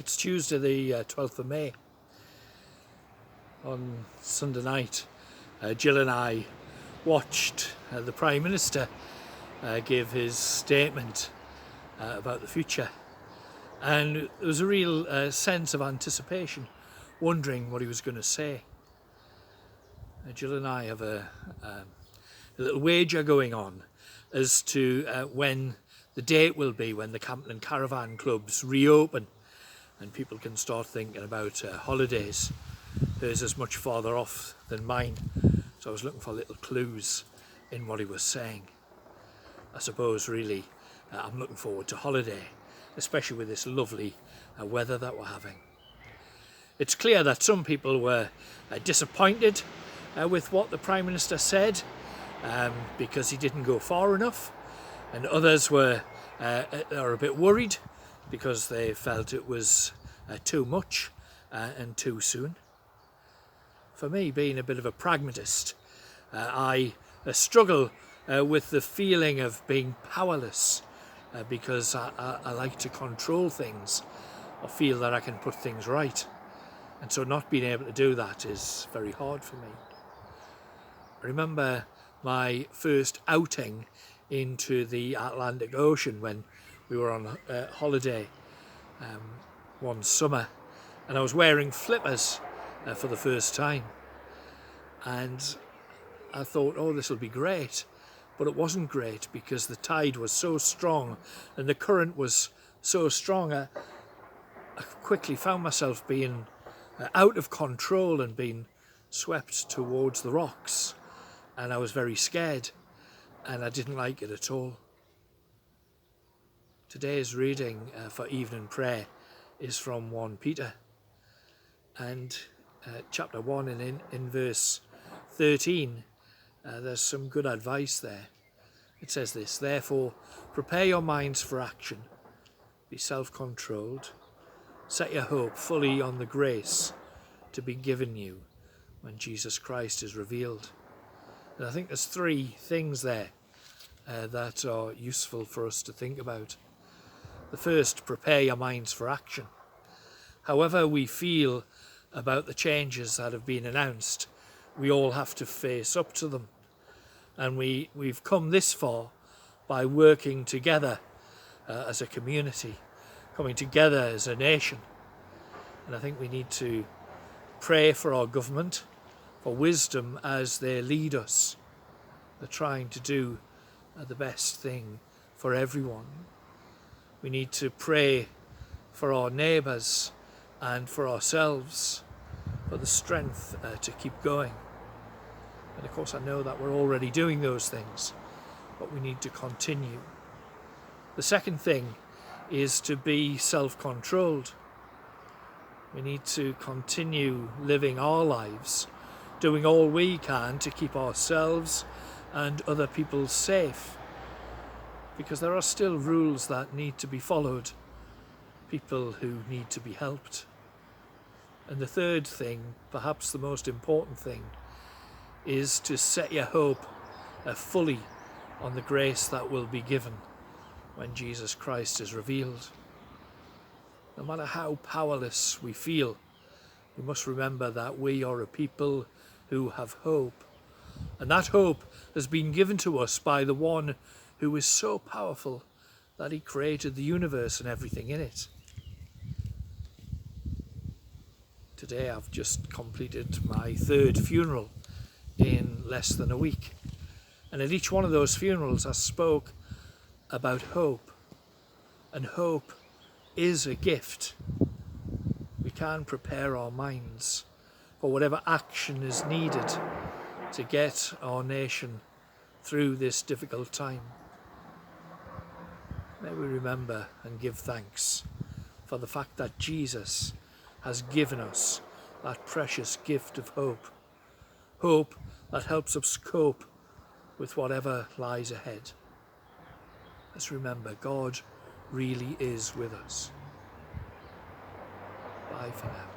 It's Tuesday the 12th of May. On Sunday night, Jill and I watched the Prime Minister give his statement about the future, and there was a real sense of anticipation, wondering what he was going to say. Jill and I have a little wager going on as to when the date will be when the camping and caravan clubs reopen and people can start thinking about holidays. Hers is much farther off than mine, so I was looking for little clues in what he was saying. I suppose really I'm looking forward to holiday, especially with this lovely weather that we're having. It's clear that some people were disappointed with what the Prime Minister said because he didn't go far enough, and others are a bit worried because they felt it was too much and too soon. For me, being a bit of a pragmatist, I struggle with the feeling of being powerless because I like to control things or feel that I can put things right. And so not being able to do that is very hard for me. I remember my first outing into the Atlantic Ocean when we were on holiday one summer, and I was wearing flippers for the first time, and I thought, oh, this will be great, but it wasn't great because the tide was so strong and the current was so strong. I quickly found myself being out of control and being swept towards the rocks, and I was very scared and I didn't like it at all. Today's reading for evening prayer is from 1 Peter, and chapter 1 and in verse 13 there's some good advice there. It says this: therefore prepare your minds for action, be self-controlled, set your hope fully on the grace to be given you when Jesus Christ is revealed. And I think there's three things there that are useful for us to think about. The first, prepare your minds for action. However we feel about the changes that have been announced, we all have to face up to them. And we've come this far by working together as a community, coming together as a nation. And I think we need to pray for our government, for wisdom as they lead us. They're trying to do the best thing for everyone. We need to pray for our neighbours and for ourselves, for the strength to keep going. And of course I know that we're already doing those things, but we need to continue. The second thing is to be self-controlled. We need to continue living our lives, doing all we can to keep ourselves and other people safe, because there are still rules that need to be followed, people who need to be helped. And the third thing, perhaps the most important thing, is to set your hope fully on the grace that will be given when Jesus Christ is revealed. No matter how powerless we feel, we must remember that we are a people who have hope. And that hope has been given to us by the one who is so powerful that he created the universe and everything in it. Today I've just completed my third funeral in less than a week. And at each one of those funerals I spoke about hope. And hope is a gift. We can prepare our minds for whatever action is needed to get our nation through this difficult time. May we remember and give thanks for the fact that Jesus has given us that precious gift of hope. Hope that helps us cope with whatever lies ahead. Let's remember, God really is with us. Bye for now.